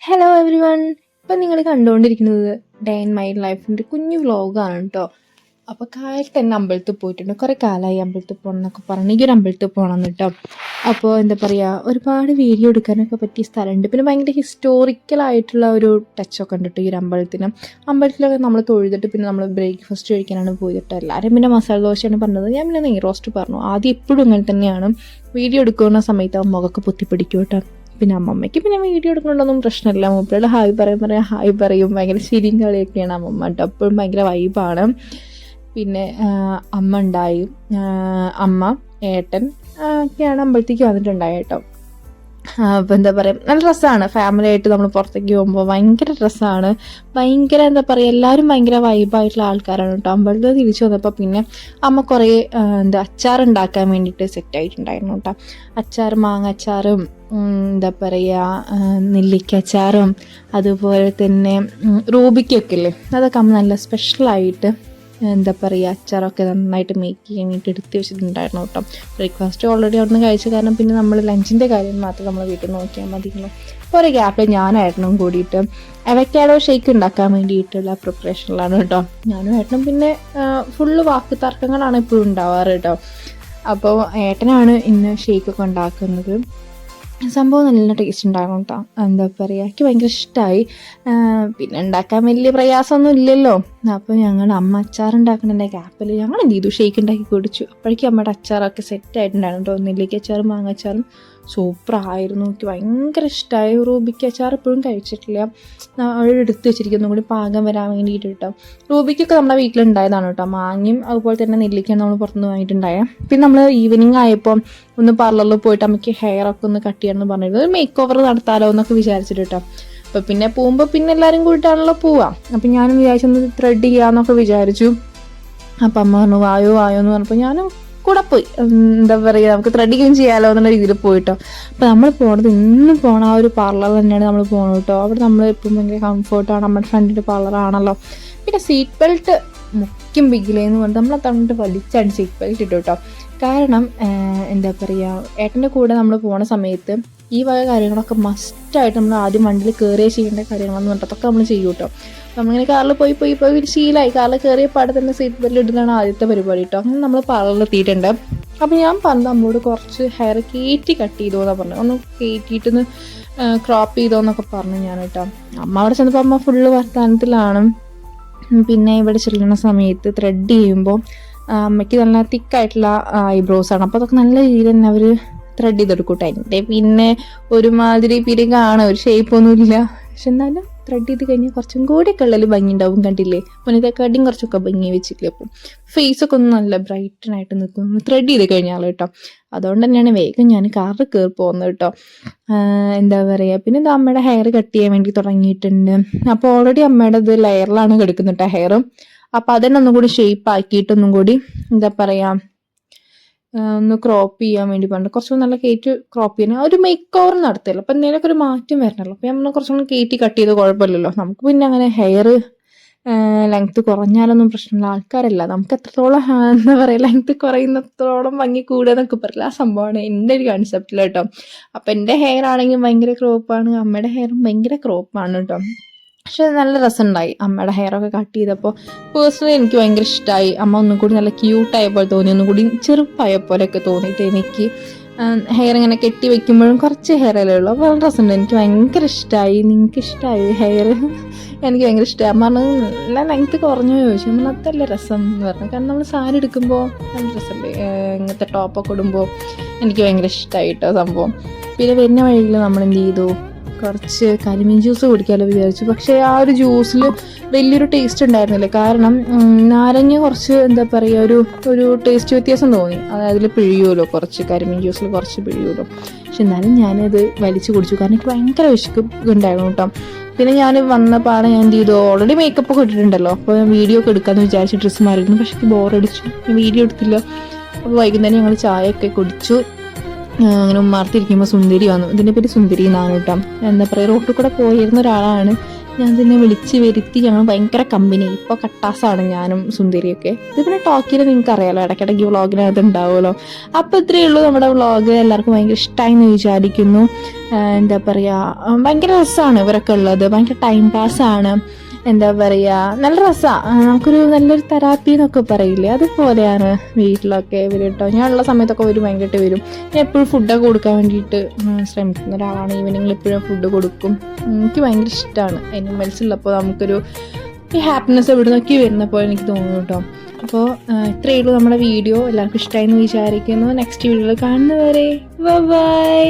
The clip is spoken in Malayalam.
Hello every one. ഇപ്പം നിങ്ങൾ കണ്ടുകൊണ്ടിരിക്കുന്നത് ഡേ ഇൻ മൈ ലൈഫിൻ്റെ കുഞ്ഞു വ്ലോഗാണ് കേട്ടോ. അപ്പോൾ കാലത്ത് തന്നെ അമ്പലത്തിൽ പോയിട്ടുണ്ട്. കുറേ കാലമായി അമ്പലത്തിൽ പോകണം എന്നൊക്കെ പറഞ്ഞ് ഈ ഒരു അമ്പലത്തിൽ പോകണം കേട്ടോ. അപ്പോൾ എന്താ പറയുക, ഒരുപാട് വീഡിയോ എടുക്കാനൊക്കെ പറ്റിയ സ്ഥലമുണ്ട്. പിന്നെ ഭയങ്കര ഹിസ്റ്റോറിക്കലായിട്ടുള്ള ഒരു ടച്ചൊക്കെ ഉണ്ട് കേട്ടോ ഈ ഒരു അമ്പലത്തിന്. അമ്പലത്തിലൊക്കെ നമ്മൾ തൊഴുതിട്ട് പിന്നെ നമ്മൾ ബ്രേക്ക്ഫാസ്റ്റ് കഴിക്കാനാണ് പോയിട്ട്. എല്ലാവരും പിന്നെ മസാല ദോശയാണ് പറഞ്ഞത്. ഞാൻ പിന്നെ നെയ് റോസ്റ്റ് പറഞ്ഞു. ആദ്യം എപ്പോഴും അങ്ങനെ തന്നെയാണ്. വീഡിയോ എടുക്കുന്ന സമയത്ത് മുഖമൊക്കെ പൊത്തിപ്പിടിക്കും കേട്ടോ. പിന്നെ അമ്മമ്മയ്ക്ക് പിന്നെ വീഡിയോ എടുക്കണമെന്നൊന്നും പ്രശ്നമില്ല. മൂപ്പരുടെ ഹായ് ഹായ് പറയും. ഭയങ്കര ചിരിയും കളിയൊക്കെയാണ് അമ്മമ്മ കേട്ടോ. എപ്പോഴും ഭയങ്കര വൈബാണ്. പിന്നെ അമ്മ ഉണ്ടായി, അമ്മ ഏട്ടൻ ഒക്കെയാണ് അമ്പലത്തേക്ക് വന്നിട്ടുണ്ടായി കേട്ടോ. അപ്പോൾ എന്താ പറയുക, നല്ല രസമാണ്. ഫാമിലി ആയിട്ട് നമ്മൾ പുറത്തേക്ക് പോകുമ്പോൾ ഭയങ്കര രസമാണ്. ഭയങ്കര എന്താ പറയുക, എല്ലാവരും ഭയങ്കര വൈബായിട്ടുള്ള ആൾക്കാരാണ് കേട്ടോ. അമ്പലത്തിൽ തിരിച്ചു വന്നപ്പോൾ പിന്നെ അമ്മ കുറേ അച്ചാർ ഉണ്ടാക്കാൻ വേണ്ടിയിട്ട് സെറ്റായിട്ടുണ്ടായിരുന്നു കേട്ടോ. അച്ചാർ, മാങ്ങ അച്ചാറും എന്താ പറയുക നെല്ലിക്ക അച്ചാറും അതുപോലെ തന്നെ റൂബിക്കൊക്കെ ഇല്ലേ, അതൊക്കെ അമ്മ നല്ല സ്പെഷ്യലായിട്ട് എന്താ പറയുക അച്ചാറൊക്കെ നന്നായിട്ട് മേക്ക് ചെയ്യാൻ വേണ്ടിയിട്ട് എടുത്ത് വെച്ചിട്ടുണ്ടായിരുന്നു കേട്ടോ. ബ്രേക്ക്ഫാസ്റ്റ് ഓൾറെഡി അവിടെ നിന്ന് കഴിച്ച കാരണം പിന്നെ നമ്മൾ ലഞ്ചിൻ്റെ കാര്യം മാത്രം നമ്മൾ വീട്ടിൽ നോക്കിയാൽ മതിയല്ലോ. അപ്പോൾ ഒരു ഗ്യാപ്പിൽ ഞാനായിട്ടും കൂടിയിട്ട് അവക്കാഡോ ഷേക്ക് ഉണ്ടാക്കാൻ വേണ്ടിയിട്ടുള്ള പ്രിപ്പറേഷനിലാണ് കേട്ടോ. ഞാനും ഏട്ടനും പിന്നെ ഫുള്ള് വാക്ക് തർക്കങ്ങളാണ് എപ്പോഴും ഉണ്ടാവാറ് കേട്ടോ. അപ്പോൾ ഏട്ടനാണ് ഇന്ന് ഷേക്കൊക്കെ ഉണ്ടാക്കുന്നത്. സംഭവം നല്ല ടേസ്റ്റ് ഉണ്ടായിരുന്നു കേട്ടോ. എന്താ പറയുക, എനിക്ക് ഭയങ്കര ഇഷ്ടമായി. പിന്നെ ഉണ്ടാക്കാൻ വലിയ പ്രയാസമൊന്നും ഇല്ലല്ലോ. അപ്പോൾ ഞങ്ങൾ അമ്മ അച്ചാർ ഉണ്ടാക്കണതിൻ്റെ ഗ്യാപ്പിൽ ഞങ്ങൾ എന്ത് ചെയ്തു, ഷേക്ക് ഉണ്ടാക്കി കുടിച്ചു. അപ്പോഴേക്കും അമ്മയുടെ അച്ചാറൊക്കെ സെറ്റായിട്ടുണ്ടായിരുന്നു കേട്ടോ. നെല്ലിക്ക അച്ചാറും മാങ്ങ അച്ചാറും സൂപ്പറായിരുന്നു. എനിക്ക് ഭയങ്കര ഇഷ്ടമായി. റൂബിക്ക് അച്ചാർ ഇപ്പോഴും കഴിച്ചിട്ടില്ല. അവിടെ എടുത്ത് വെച്ചിരിക്കുന്നു കൂടി പാകം വരാൻ വേണ്ടിയിട്ട് കേട്ടോ. റൂബിക്കൊക്കെ നമ്മുടെ വീട്ടിലുണ്ടായതാണ് കേട്ടോ. മാങ്ങയും അതുപോലെ തന്നെ നെല്ലിക്കയാണ് നമ്മൾ പുറത്തുനിന്ന് വാങ്ങിയിട്ടുണ്ടായത്. പിന്നെ നമ്മൾ ഈവനിങ് ആയപ്പോൾ ഒന്ന് പാർലറിൽ പോയിട്ട് അമ്മയ്ക്ക് ഹെയർ ഒക്കെ ഒന്ന് കട്ട് ചെയ്യണമെന്ന് പറഞ്ഞിരുന്നത്, മേക്ക് ഓവർ നടത്താലോ എന്നൊക്കെ വിചാരിച്ചിട്ട് കേട്ടോ. അപ്പോൾ പിന്നെ പോകുമ്പോൾ പിന്നെ എല്ലാവരും കൂടിയിട്ടാണല്ലോ പോവാം. അപ്പം ഞാനും വിചാരിച്ചൊന്ന് ത്രെഡ് ചെയ്യാമെന്നൊക്കെ വിചാരിച്ചു. അപ്പം അമ്മ പറഞ്ഞു വായോ എന്ന് പറഞ്ഞപ്പോൾ ഞാനും കൂടെ പോയി. എന്താ പറയുക, നമുക്ക് ത്രെഡിങ് ചെയ്യാമല്ലോ എന്നുള്ള രീതിയിൽ പോയിട്ടോ. അപ്പോൾ നമ്മൾ പോണത് ഇന്നും പോണ ആ ഒരു പാർലർ തന്നെയാണ് നമ്മൾ പോകുന്നത് കേട്ടോ. അവിടെ നമ്മൾ എപ്പോഴും ഭയങ്കര കംഫർട്ടാണ്. നമ്മുടെ ഫ്രണ്ടിൻ്റെ പാർലറാണല്ലോ. പിന്നെ സീറ്റ് ബെൽറ്റ് മുഖ്യം ബിഗിലേന്ന് പറഞ്ഞിട്ട് നമ്മളെ തന്നിട്ട് വലിച്ചാണ് സീറ്റ് ബെൽറ്റ് ഇട്ടു കേട്ടോ. കാരണം എന്താ പറയുക, ഏട്ടൻ്റെ കൂടെ നമ്മൾ പോണ സമയത്ത് ഈ വക കാര്യങ്ങളൊക്കെ മസ്റ്റായിട്ട് നമ്മൾ ആദ്യം വണ്ടിയിൽ കയറിയേ ചെയ്യേണ്ട കാര്യങ്ങളെന്ന് പറഞ്ഞിട്ടൊക്കെ നമ്മൾ ചെയ്യും കേട്ടോ. നമ്മളിങ്ങനെ കാറിൽ പോയി ശീലമായി. കാറിൽ കയറിയ പാടെ തന്നെ സീറ്റ് ബെൽറ്റ് ഇടുന്നതാണ് ആദ്യത്തെ പരിപാടി കേട്ടോ. അങ്ങനെ നമ്മൾ പാർലറിൽ എത്തിയിട്ടുണ്ട്. അപ്പോൾ ഞാൻ പറഞ്ഞു അമ്മോട് കുറച്ച് ഹെയർ കയറ്റി കട്ട് ചെയ്തോ എന്നാണ് പറഞ്ഞു. ഒന്ന് കയറ്റിയിട്ടൊന്ന് ക്രോപ്പ് ചെയ്തോ എന്നൊക്കെ പറഞ്ഞു ഞാൻ കേട്ടോ. അമ്മ അവിടെ ചെന്നപ്പോൾ അമ്മ ഫുള്ള് വർത്തമാനത്തിലാണ്. പിന്നെ ഇവിടെ ചെല്ലുന്ന സമയത്ത് ത്രെഡ് ചെയ്യുമ്പോൾ അമ്മയ്ക്ക് നല്ല തിക്കായിട്ടുള്ള ഐബ്രോസാണ്. അപ്പോൾ അതൊക്കെ നല്ല രീതിയിൽ തന്നെ അവർ ത്രെഡ് ചെയ്തെടുക്കും കേട്ടോ. എൻ്റെ പിന്നെ ഒരുമാതിരി പിരികാണ്, ഒരു ഷേപ്പൊന്നുമില്ല. പക്ഷെ എന്നാലും ത്രെഡ് ചെയ്ത് കഴിഞ്ഞാൽ കുറച്ചും കൂടി കള്ളൽ ഭംഗി ഉണ്ടാവും. കണ്ടില്ലേ, മുന്നത്തെക്കാട്ടിയും കുറച്ചൊക്കെ ഭംഗി വെച്ചിട്ടില്ലേ. അപ്പം ഫേസൊക്കെ ഒന്ന് നല്ല ബ്രൈറ്റനായിട്ട് നിൽക്കും ത്രെഡ് ചെയ്ത് കഴിഞ്ഞാൽ കേട്ടോ. അതുകൊണ്ട് തന്നെയാണ് വേഗം ഞാൻ കാറിൽ കയറി പോകുന്നത് കേട്ടോ. എന്താ പറയുക, പിന്നെ ഇത് അമ്മയുടെ ഹെയർ കട്ട് ചെയ്യാൻ വേണ്ടി തുടങ്ങിയിട്ടുണ്ട്. അപ്പോൾ ഓൾറെഡി അമ്മയുടെ ഇത് ലെയറിലാണ് കിടക്കുന്നത് കേട്ടോ ഹെയർ. അപ്പോൾ അതിനെ ഒന്നും കൂടി ഷേപ്പ് ആക്കിയിട്ടൊന്നും കൂടി എന്താ പറയുക ഒന്ന് ക്രോപ്പ് ചെയ്യാൻ വേണ്ടി പറഞ്ഞു. കുറച്ചും നല്ല കയറ്റി ക്രോപ്പ് ചെയ്യണം. ഒരു മേക്ക് ഓവർ നടത്തിയല്ലോ. അപ്പം എന്തെങ്കിലുമൊക്കെ ഒരു മാറ്റം വരണമല്ലോ. അപ്പോൾ നമ്മൾ കുറച്ചും കൂടി കയറ്റി കട്ട് ചെയ്ത് കുഴപ്പമില്ലല്ലോ. നമുക്ക് പിന്നെ അങ്ങനെ ഹെയർ ലെങ്ത്ത് കുറഞ്ഞാലൊന്നും പ്രശ്നമില്ല. ആൾക്കാരല്ല, നമുക്ക് എത്രത്തോളം എന്താ പറയുക ലെങ്ത്ത് കുറയുന്നത്തോളം ഭംഗി കൂടുക പറയില്ല. ആ സംഭവമാണ് എൻ്റെ ഒരു കൺസെപ്റ്റിൽ കേട്ടോ. അപ്പം എൻ്റെ ഹെയർ ആണെങ്കിൽ ഭയങ്കര ക്രോപ്പാണ്, അമ്മയുടെ ഹെയറും ഭയങ്കര ക്രോപ്പാണ് കേട്ടോ. പക്ഷെ നല്ല രസമുണ്ടായി അമ്മയുടെ ഹെയറൊക്കെ കട്ട് ചെയ്തപ്പോൾ. പേഴ്സണലി എനിക്ക് ഭയങ്കര ഇഷ്ടമായി. അമ്മ ഒന്നും കൂടി നല്ല ക്യൂട്ടായ പോലെ തോന്നി, ഒന്നും കൂടി ചെറുപ്പായ പോലെയൊക്കെ തോന്നിയിട്ട് എനിക്ക് ഹെയർ ഇങ്ങനെ കെട്ടി വെക്കുമ്പോഴും കുറച്ച് ഹെയർ അല്ലേ ഉള്ളൂ. അപ്പോൾ നല്ല രസമുണ്ട്. എനിക്ക് ഭയങ്കര ഇഷ്ടമായി. നിങ്ങൾക്ക് ഇഷ്ടമായി ഹെയർ? എനിക്ക് ഭയങ്കര ഇഷ്ടമായി. അമ്മ പറഞ്ഞു നല്ല ലെങ്ത്ത് കുറഞ്ഞു ചോദിച്ചു. നമ്മൾ അതല്ല രസം എന്ന് പറഞ്ഞു. കാരണം നമ്മൾ സാരി എടുക്കുമ്പോൾ നല്ല രസമല്ലേ, ഇങ്ങനത്തെ ടോപ്പൊക്കെ ഇടുമ്പോൾ എനിക്ക് ഭയങ്കര ഇഷ്ടമായി കേട്ടോ സംഭവം. പിന്നെ വരുന്ന വഴിയിൽ നമ്മൾ എന്ത് ചെയ്തു, കുറച്ച് കരിമീൻ ജ്യൂസ് കുടിക്കാമല്ലോ വിചാരിച്ചു. പക്ഷേ ആ ഒരു ജ്യൂസിൽ വലിയൊരു ടേസ്റ്റ് ഉണ്ടായിരുന്നില്ല. കാരണം നാരങ്ങ കുറച്ച് എന്താ പറയുക ഒരു ടേസ്റ്റ് വ്യത്യാസം തോന്നി. അതിൽ പിഴിയുമല്ലോ, കുറച്ച് കരിമീൻ ജ്യൂസിൽ കുറച്ച് പിഴിയുമല്ലോ. പക്ഷെ എന്നാലും ഞാനത് വലിച്ചു കുടിച്ചു. കാരണം എനിക്ക് ഭയങ്കര വിശക്കുണ്ടായിരുന്നു കേട്ടോ. പിന്നെ ഞാൻ വന്നപ്പാടെ ഞാൻ എന്ത് ചെയ്തു, ഓൾറെഡി മേക്കപ്പ് ഒക്കെ ഇട്ടിട്ടുണ്ടല്ലോ. അപ്പോൾ ഞാൻ വീഡിയോ ഒക്കെ എടുക്കാമെന്ന് വിചാരിച്ച് ഡ്രസ്സ് മാറിയിരുന്നു. പക്ഷേ എനിക്ക് ബോറടിച്ചു, ഞാൻ വീഡിയോ എടുത്തില്ല. അപ്പോൾ വൈകുന്നേരം ഞങ്ങൾ ചായയൊക്കെ കുടിച്ചു. അങ്ങനെ ഉമ്മാർത്തിരിക്കുമ്പോൾ സുന്ദരി വന്നു. ഇതിൻ്റെ പേര് സുന്ദരി എന്നാണ് കേട്ടോ. എന്താ പറയുക, റോട്ടിൽ കൂടെ പോയിരുന്ന ഒരാളാണ് ഞാൻ തന്നെ വിളിച്ച് വരുത്തി ഞങ്ങൾ ഭയങ്കര കമ്പനി. ഇപ്പോൾ കട്ടാസാണ് ഞാനും സുന്ദരിയൊക്കെ. ഇത് പിന്നെ ടോക്കിൽ നിങ്ങൾക്ക് അറിയാലോ, ഇടയ്ക്കിടയ്ക്ക് വ്ളോഗിനകത്ത് ഉണ്ടാവുമല്ലോ. അപ്പോൾ ഇത്രയേ ഉള്ളൂ നമ്മുടെ വ്ളോഗ്. എല്ലാവർക്കും ഭയങ്കര ഇഷ്ടമായി എന്ന് വിചാരിക്കുന്നു. എന്താ പറയുക, ഭയങ്കര രസമാണ് ഇവരൊക്കെ ഉള്ളത്. ഭയങ്കര ടൈം പാസ്സാണ്. എന്താ പറയുക, നല്ല രസമാണ്. നമുക്കൊരു നല്ലൊരു തെറാപ്പി എന്നൊക്കെ പറയില്ലേ, അതുപോലെയാണ് വീട്ടിലൊക്കെ ഇവർ കേട്ടോ. ഞാനുള്ള സമയത്തൊക്കെ ഒരു ഭയങ്കരമായിട്ട് വരും. ഞാൻ എപ്പോഴും ഫുഡൊക്കെ കൊടുക്കാൻ വേണ്ടിയിട്ട് ശ്രമിക്കുന്ന ഒരാളാണ്. ഈവനിങ്ങിൽ എപ്പോഴും ഫുഡ് കൊടുക്കും. എനിക്ക് ഭയങ്കര ഇഷ്ടമാണ് അനിമൽസ് ഉള്ളപ്പോൾ. നമുക്കൊരു ഈ ഹാപ്പിനെസ് എവിടെ നിന്നൊക്കെ വരുന്ന പോലെ എനിക്ക് തോന്നുന്നു കേട്ടോ. അപ്പോൾ ഇത്രയേ ഉള്ളൂ നമ്മുടെ വീഡിയോ. എല്ലാവർക്കും ഇഷ്ടമായി എന്ന് വിചാരിക്കുന്നു. നെക്സ്റ്റ് വീഡിയോയിൽ കാണുന്നവരെ ബൈ.